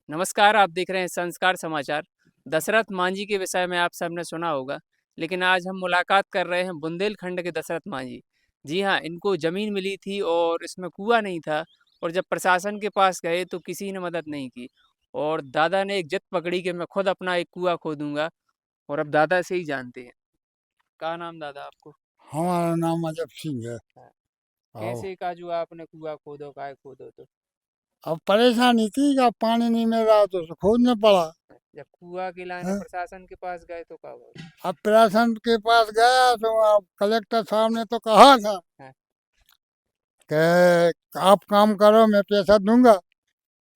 नमस्कार, आप देख रहे हैं संस्कार समाचार। दशरथ मांझी के विषय में आप सबने सुना होगा, लेकिन आज हम मुलाकात कर रहे हैं बुंदेलखंड के दशरथ मांझी। जी हाँ, इनको ज़मीन मिली थी और इसमें कुआँ नहीं था और जब प्रशासन के पास गए तो किसी ने मदद नहीं की और दादा ने एक जिद पकड़ी कि मैं खुद अपना एक कुआँ खोदूँगा और अब दादा से ही जानते हैं। क्या नाम दादा आपको? हमारा नाम अजब सिंह है। हाँ, आओ। कैसे काजू आपने कुआँ खोदो, काहे खोदो तो? अब परेशानी थी कि अब पानी नहीं मिल रहा तो खोदना पड़ा। जब कुआँ के लाने हैं? प्रशासन के पास गए तो क्या हुआ? अब प्रशासन के पास गया तो अब कलेक्टर साहब ने तो कहा था हाँ, कि आप काम करो मैं पैसा दूंगा।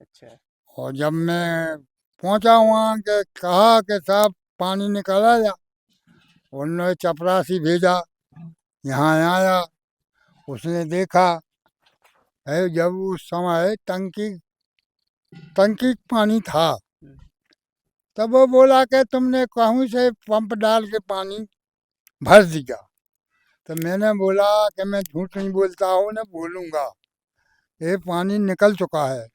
अच्छा। और जब मैं पहुंचा वहाँ के कहा कि साहब पानी निकल आया, उन्होंने चपरासी भेजा, यहाँ आया, उसने देखा है जब उस समय टंकी टंकी पानी था। हुँ, तब वो बोला कि तुमने कहीं से पंप डाल के पानी भर दिया। तो मैंने बोला कि मैं झूठ नहीं बोलता हूँ ना बोलूँगा, ये पानी निकल चुका है।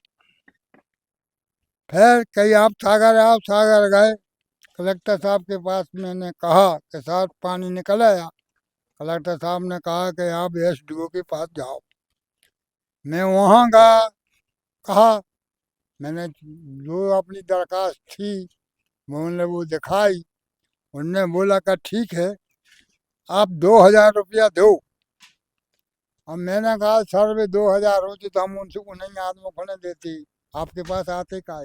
फिर कहीं आप सागर गए, कलेक्टर साहब के पास मैंने कहा कि साहब पानी निकल आया। कलेक्टर साहब ने कहा कि आप एसडीओ के पास जाओ। मैं वहाँ गया, कहा, मैंने जो अपनी दरखास्त थी मैंने वो दिखाई। उनने बोला कि ठीक है, आप 2,000 रुपया दो। अब मैंने कहा सर भी 2,000 होती तो हम उनसे उन्हीं आदमियों को नहीं देती, आपके पास आते का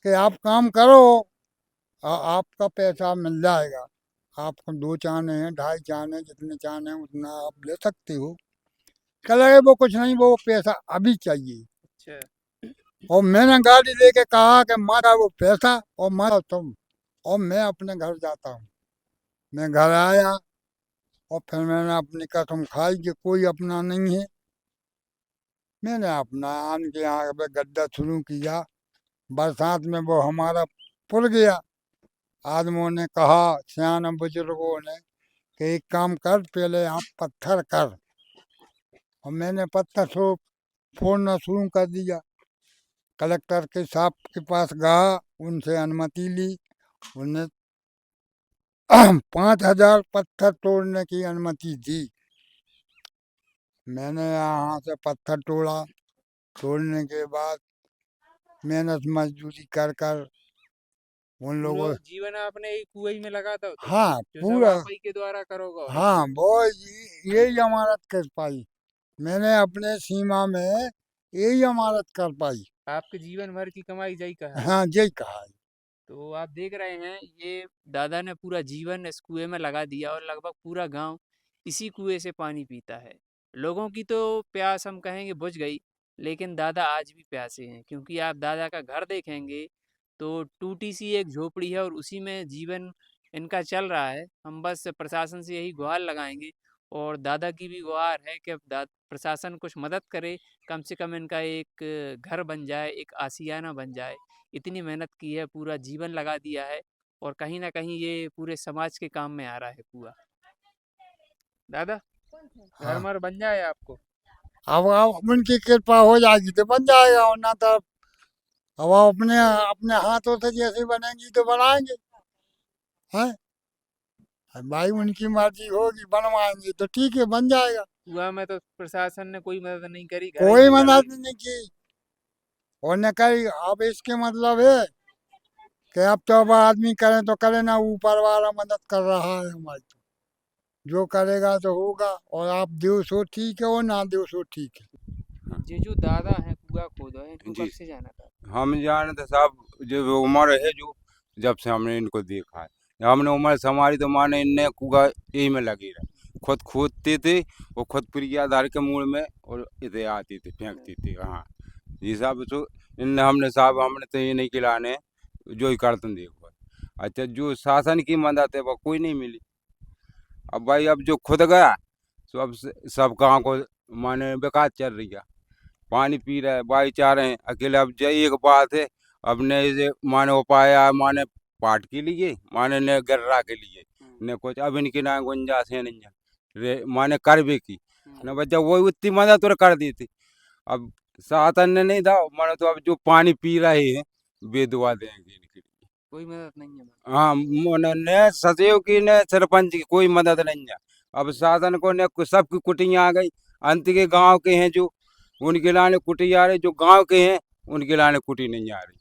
कि आप काम करो, आपका पैसा मिल जाएगा। आपको 2 चाने हैं, 2.5 चाने हैं, जितने चाने हैं उतना आप ले सकते हो। कह लगे वो कुछ नहीं, वो पैसा अभी चाहिए। अच्छा। और मैंने गाड़ी लेके कहा कि मारा वो पैसा और मारा तुम, और मैं अपने घर जाता हूँ। मैं घर आया और फिर मैंने अपनी कसम खाई कि कोई अपना नहीं है। मैंने अपना आन के यहाँ पे गड्ढा शुरू किया। बरसात में वो हमारा पुर गया। आदमियों ने कहा, सियाने बुजुर्गों ने, कि एक काम कर, पहले आप पत्थर कर। और मैंने पत्थर सो फोड़ना शुरू कर दिया। कलेक्टर के साहब के पास गया, उनसे अनुमति ली। उन्हें 5,000 पत्थर तोड़ने की अनुमति दी। मैंने यहाँ से पत्थर तोड़ा। तोड़ने के बाद मेहनत मजदूरी कर कर उन पूरा लोगों। जीवन आपने एक कुएं में लगा था तो हाँ जो सब पूरा। आप ही के द्वारा करोगे है। हाँ वो यही अमानत कर पाई। मैंने अपने सीमा में यही अमानत कर पाई। आपके जीवन भर की कमाई जई कहा है। हाँ यही कहा है। तो आप देख रहे हैं ये दादा ने पूरा जीवन इस कुएं में लगा दिया और लगभग पूरा गांव इसी कुएं से पानी पीता है। लोगों की तो प्यास हम कहेंगे बुझ गई, लेकिन दादा आज भी प्यासे हैं क्योंकि आप दादा का घर देखेंगे तो टूटी सी एक झोपड़ी है और उसी में जीवन इनका चल रहा है। हम बस प्रशासन से यही गुहार लगाएंगे और दादा की भी गुहार है कि अब प्रशासन कुछ मदद करे, कम से कम इनका एक घर बन जाए, एक आशियाना बन जाए। इतनी मेहनत की है, पूरा जीवन लगा दिया है और कहीं न कहीं ये पूरे समाज के काम में आ रहा है कुआँ। दादा, हाँ घर-मर बन जाए आपको? अब उनकी कृपा हो जाएगी तो बन जाएगा, वरना तो अब अपने अपने हाथों से जैसे बनेंगी तो बनाएंगे। हैं? अब भाई उनकी मर्जी होगी, बनवाएंगे तो ठीक है, बन जाएगा। कुआँ में तो प्रशासन ने कोई मदद नहीं करी, घर ही कोई बिगाड़ मदद दी। नहीं की। और न कही, अब इसके मतलब है कि अब तो अब आदमी करे तो करे ना, ऊपर वाला मदद कर रहा है हमारी। जो करेगा तो होगा, और आप दो सो ठीक है और ना दो सो ठीक है। ये जो दादा हैं कुआँ खोदो है, इनको कब जी, से जाना था? हम जानते साहब, जो वो उम्र है जो, जब से हमने इनको देखा है, जब हमने उम्र संभाली तो माने इनने कुआ यही में लगे रहे, खुद खोदते थे, वो खुद प्रिया धार के मूल में और इधर आते थे, फेंकते थे। हाँ जी साहब, तो इनने हमने साहब हमने तो ये नहीं खिलाने, जो ही करते देखो। अच्छा, जो शासन की मदद है वो कोई नहीं मिली। अब भाई अब जो खुद गया, सब गाँव को माने बेकार चल रही है, पानी पी रहे हैं, भाईचारे हैं अकेले। अब यही एक बात है, अब ने इसे माने उपाय माने पाट के लिए, माने ने गर्रा के लिए, हुँ, ने कुछ अब इनकी ना गुंजाइश है नहीं है। रे माने कर भी की हुँ, न बच्चा, वो उतनी मदद तो कर दी थी। अब साधन ने नहीं था, मानो तो अब जो पानी पी रहे हैं वे दुआ देंगे इनके लिए। कोई मदद नहीं है? हाँ, न सचिव की न सरपंच की कोई मदद नहीं है। अब साधन को न सबकी कुटियां आ गई, अंत के गांव के हैं जो उनके लाने कुटी आ रही, जो गांव के हैं उनके लाने कुटी नहीं आ रही।